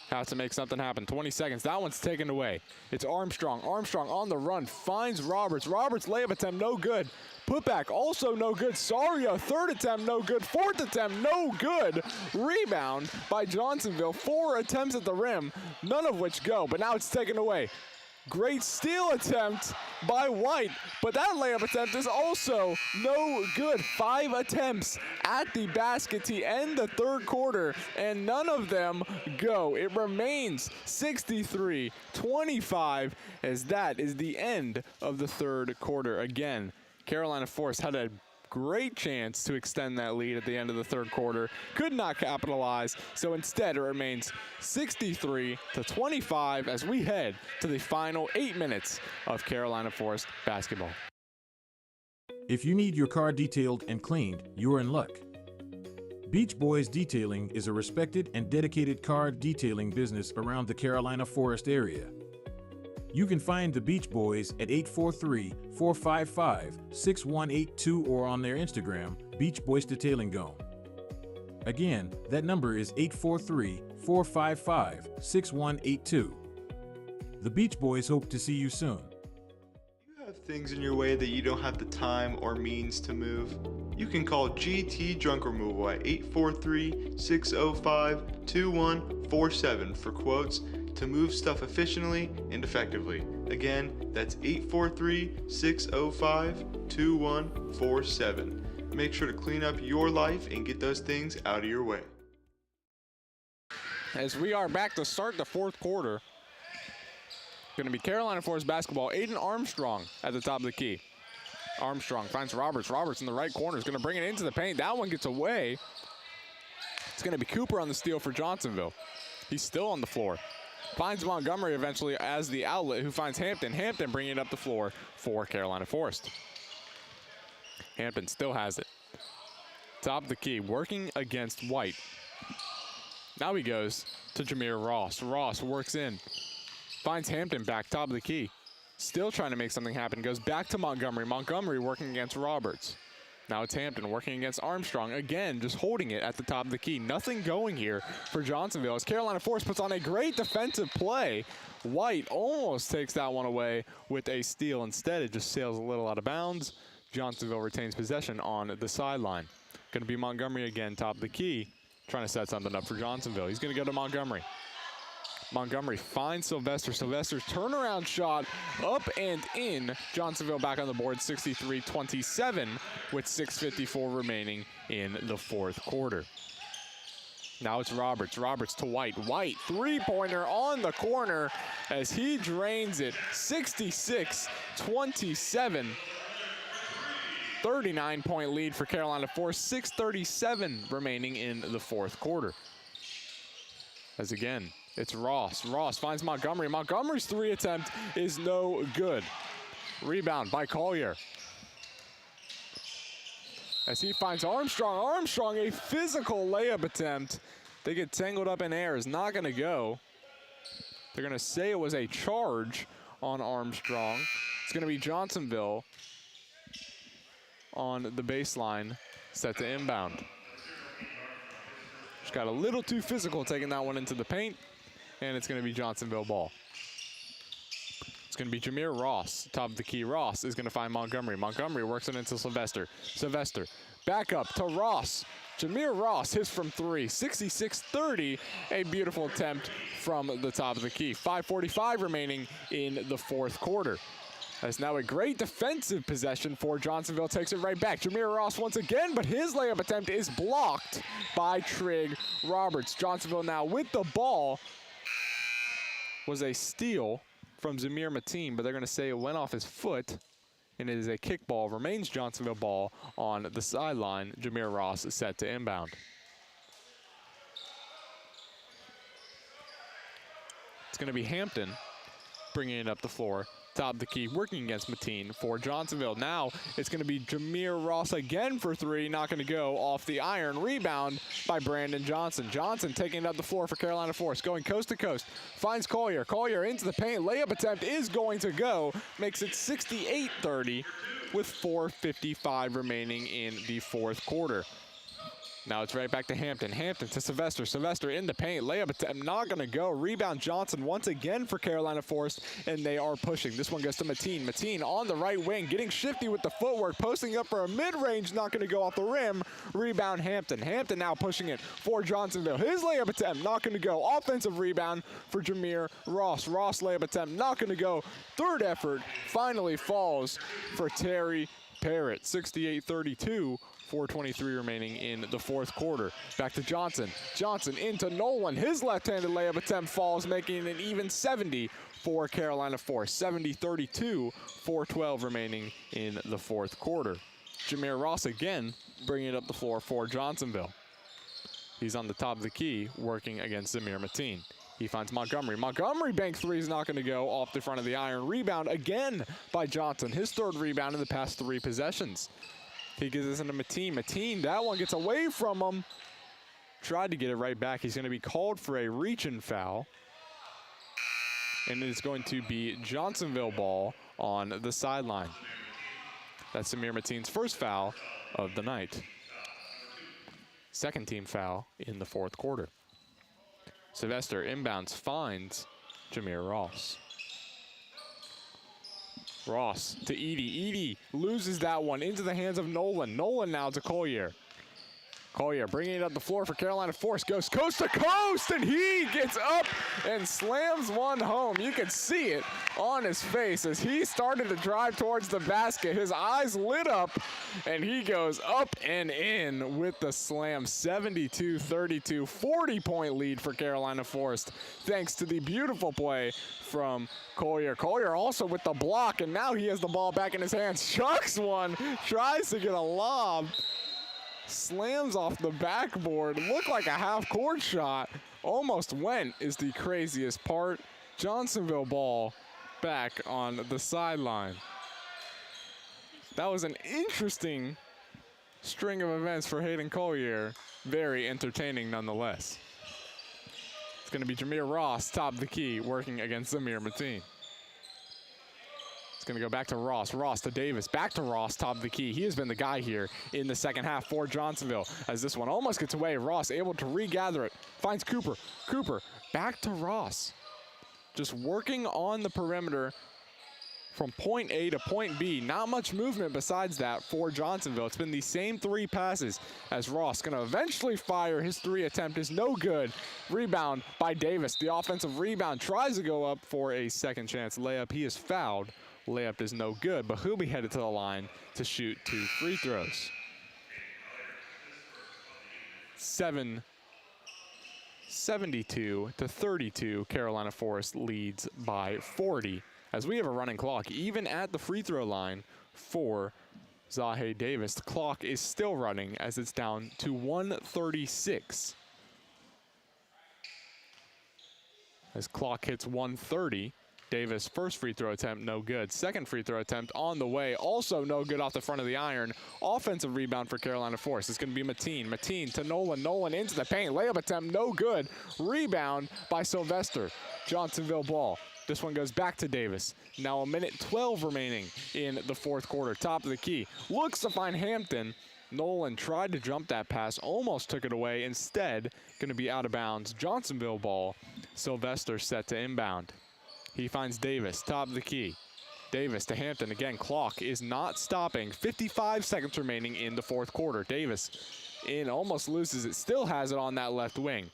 Has to make something happen. 20 seconds. That one's taken away. It's Armstrong. Armstrong on the run. Finds Roberts. Roberts layup attempt no good. Putback also no good. Sario third attempt no good. Fourth attempt no good. Rebound by Johnsonville. 4 attempts at the rim, none of which go. But now it's taken away. Great steal attempt by White, but that layup attempt is also no good. 5 attempts at the basket to end the third quarter, and none of them go. It remains 63-25, as that is the end of the third quarter. Again, Carolina Force had a great chance to extend that lead at the end of the third quarter. Could not capitalize, so instead it remains 63-25 as we head to the final 8 minutes of Carolina Forest basketball. If you need your car detailed and cleaned, you're in luck. Beach Boys Detailing is a respected and dedicated car detailing business around the Carolina Forest area. You can find the Beach Boys at 843-455-6182 or on their Instagram, Beach Boys Detailing Go. Again, that number is 843-455-6182. The Beach Boys hope to see you soon. You have things in your way that you don't have the time or means to move. you can call GT Junk Removal at 843-605-2147 for quotes to move stuff efficiently and effectively. Again, that's 843-605-2147. Make sure to clean up your life and get those things out of your way. As we are back to start the fourth quarter, going to be Carolina Forest basketball. Aiden Armstrong at the top of the key. Armstrong finds Roberts. Roberts in the right corner is going to bring it into the paint. That one gets away. It's going to be Cooper on the steal for Johnsonville. He's still on the floor. Finds Montgomery eventually as the outlet, who finds Hampton. Hampton bringing it up the floor for Carolina Forest. Hampton still has it. Top of the key, working against White. Now he goes to Jameer Ross. Ross works in. Finds Hampton back, top of the key. Still trying to make something happen. Goes back to Montgomery. Montgomery working against Roberts. Now it's Hampton working against Armstrong. Again, just holding it at the top of the key. Nothing going here for Johnsonville as Carolina Forest puts on a great defensive play. White almost takes that one away with a steal. Instead, it just sails a little out of bounds. Johnsonville retains possession on the sideline. Going to be Montgomery again, top of the key, trying to set something up for Johnsonville. He's going to go to Montgomery. Montgomery finds Sylvester. Sylvester's turnaround shot up and in. Johnsonville back on the board, 63-27 with 6:54 remaining in the fourth quarter. Now it's Roberts. Roberts to White. White, three-pointer on the corner as he drains it, 66-27. 39-point lead for Carolina Forest, 6:37 remaining in the fourth quarter. As again, it's Ross. Ross finds Montgomery. Montgomery's three attempt is no good. Rebound by Collier. As he finds Armstrong. Armstrong, a physical layup attempt. They get tangled up in air. Is not going to go. They're going to say it was a charge on Armstrong. It's going to be Johnsonville on the baseline, set to inbound. Just got a little too physical taking that one into the paint, and it's going to be Johnsonville ball. It's going to be Jameer Ross, top of the key. Ross is going to find Montgomery. Montgomery works it into Sylvester. Sylvester back up to Ross. Jameer Ross hits from three, 66-30, a beautiful attempt from the top of the key. 5:45 remaining in the fourth quarter. That's now a great defensive possession for Johnsonville. Takes it right back. Jameer Ross once again, but his layup attempt is blocked by Trig Roberts. Johnsonville now with the ball. Was a steal from Zamir Mateen, but they're going to say it went off his foot, and it is a kickball. Remains Johnsonville ball on the sideline. Jameer Ross is set to inbound. It's going to be Hampton bringing it up the floor. Top of the key, working against Mateen for Johnsonville. Now it's going to be Jameer Ross again for three. Not going to go off the iron. Rebound by Brandon Johnson. Johnson taking it up the floor for Carolina Forest. Going coast to coast. Finds Collier. Collier into the paint. Layup attempt is going to go. Makes it 68-30 with 4:55 remaining in the fourth quarter. Now it's right back to Hampton. Hampton to Sylvester. Sylvester in the paint. Layup attempt not going to go. Rebound Johnson once again for Carolina Forest, and they are pushing. This one goes to Mateen. Mateen on the right wing, getting shifty with the footwork, posting up for a mid-range, not going to go off the rim. Rebound Hampton. Hampton now pushing it for Johnsonville. His layup attempt not going to go. Offensive rebound for Jameer Ross. Ross layup attempt not going to go. Third effort finally falls for Terry Parrott. 68-32. 4:23 remaining in the fourth quarter. Back to Johnson. Johnson into Nolan. His left-handed layup attempt falls, making it an even 70 for Carolina Forest. 70-32, 4:12 remaining in the fourth quarter. Jameer Ross again bringing it up the floor for Johnsonville. He's on the top of the key, working against Zamir Mateen. He finds Montgomery. Montgomery bank three is not going to go off the front of the iron. Rebound again by Johnson. His third rebound in the past three possessions. He gives this into Mateen. Mateen, that one gets away from him. Tried to get it right back. He's going to be called for a reach-in foul. And it is going to be Johnsonville ball on the sideline. That's Zamir Mateen's first foul of the night. Second team foul in the fourth quarter. Sylvester inbounds, finds Jameer Ross. Ross to Edie. Edie loses that one into the hands of Nolan. Nolan now to Collier. Collier bringing it up the floor for Carolina Force. Goes coast to coast, and he gets up and slams one home. You can see it on his face as he started to drive towards the basket. His eyes lit up, and he goes up and in with the slam. 72-32, 40-point lead for Carolina Force, thanks to the beautiful play from Collier. Collier also with the block, and now he has the ball back in his hands. Chucks one, tries to get a lob. Slams off the backboard, looked like a half-court shot. Almost went is the craziest part. Johnsonville ball back on the sideline. That was an interesting string of events for Hayden Collier. Very entertaining nonetheless. It's going to be Jameer Ross, top of the key, working against Zamir Mateen. It's going to go back to Ross. Ross to Davis. Back to Ross, top of the key. He has been the guy here in the second half for Johnsonville. As this one almost gets away, Ross able to regather it. Finds Cooper. Cooper back to Ross. Just working on the perimeter from point A to point B. Not much movement besides that for Johnsonville. It's been the same three passes as Ross. Going to eventually fire. His three attempt is no good. Rebound by Davis. The offensive rebound tries to go up for a second chance layup. He is fouled. Layup is no good, but he'll be headed to the line to shoot 2 free throws. 72-32, Carolina Force leads by 40. As we have a running clock, even at the free throw line for Zahe Davis. The clock is still running as it's down to 1:36. As clock hits 1:30, Davis' first free throw attempt, no good. Second free throw attempt on the way, also no good off the front of the iron. Offensive rebound for Carolina Force. It's going to be Mateen. Mateen to Nolan. Nolan into the paint. Layup attempt, no good. Rebound by Sylvester. Johnsonville ball. This one goes back to Davis. Now 1:12 remaining in the fourth quarter. Top of the key. Looks to find Hampton. Nolan tried to jump that pass, almost took it away. Instead, going to be out of bounds. Johnsonville ball. Sylvester set to inbound. He finds Davis, top of the key. Davis to Hampton. Again, clock is not stopping. 55 seconds remaining in the fourth quarter. Davis in, almost loses it. Still has it on that left wing.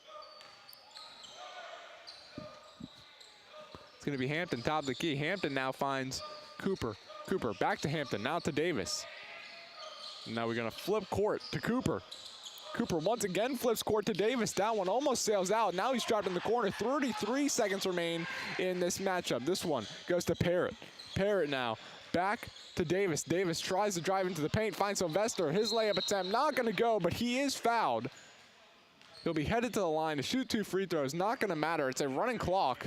It's going to be Hampton, top of the key. Hampton now finds Cooper. Cooper back to Hampton, now to Davis. Now we're going to flip court to Cooper. Cooper once again flips court to Davis. That one almost sails out. Now he's trapped in the corner. 33 seconds remain in this matchup. This one goes to Parrott. Parrott now back to Davis. Davis tries to drive into the paint, finds Sylvester. His layup attempt not going to go, but he is fouled. He'll be headed to the line to shoot 2 free throws. Not going to matter. It's a running clock,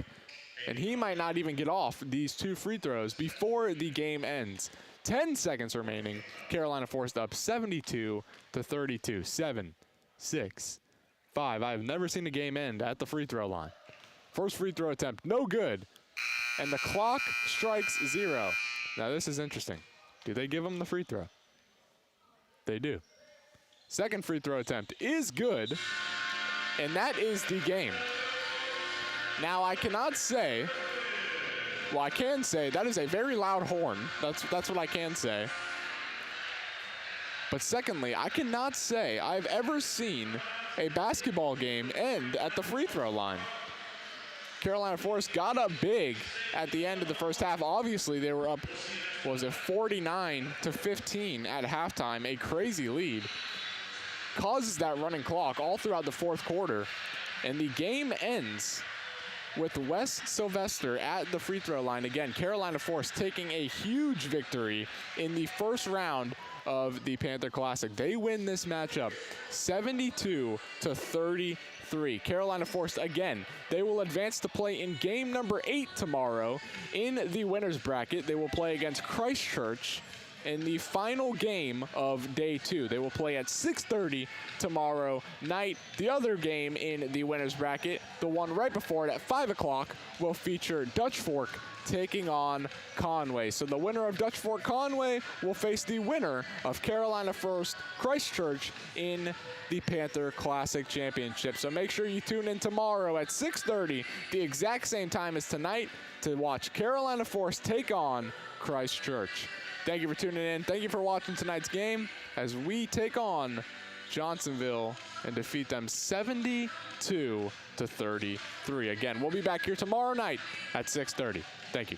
and he might not even get off these 2 free throws before the game ends. 10 seconds remaining. Carolina forced up 72-32. 7, 6, 5. I've never seen a game end at the free throw line. First free throw attempt, no good. And the clock strikes 0. Now this is interesting. Do they give him the free throw? They do. Second free throw attempt is good. And that is the game. Now I cannot say, well, I can say that is a very loud horn. That's what I can say. But secondly, I cannot say I've ever seen a basketball game end at the free throw line. Carolina Force got up big at the end of the first half. Obviously, they were up, what was it, 49-15 at halftime, a crazy lead. Causes that running clock all throughout the fourth quarter. And the game ends with Wes Sylvester at the free throw line. Again, Carolina Force taking a huge victory in the first round of the Panther Classic. They win this matchup 72-33. Carolina Force, again, they will advance to play in game number 8 tomorrow in the winner's bracket. They will play against Christchurch in the final game of day 2. They will play at 6:30 tomorrow night. The other game in the winner's bracket, the one right before it at 5 o'clock, will feature Dutch Fork taking on Conway. So the winner of Dutch Fork Conway will face the winner of Carolina First Christchurch in the Panther Classic Championship. So make sure you tune in tomorrow at 6:30, the exact same time as tonight, to watch Carolina Forest take on Christ Church. Thank you for tuning in. Thank you for watching tonight's game as we take on Johnsonville and defeat them 72-33. Again, we'll be back here tomorrow night at 6:30. Thank you.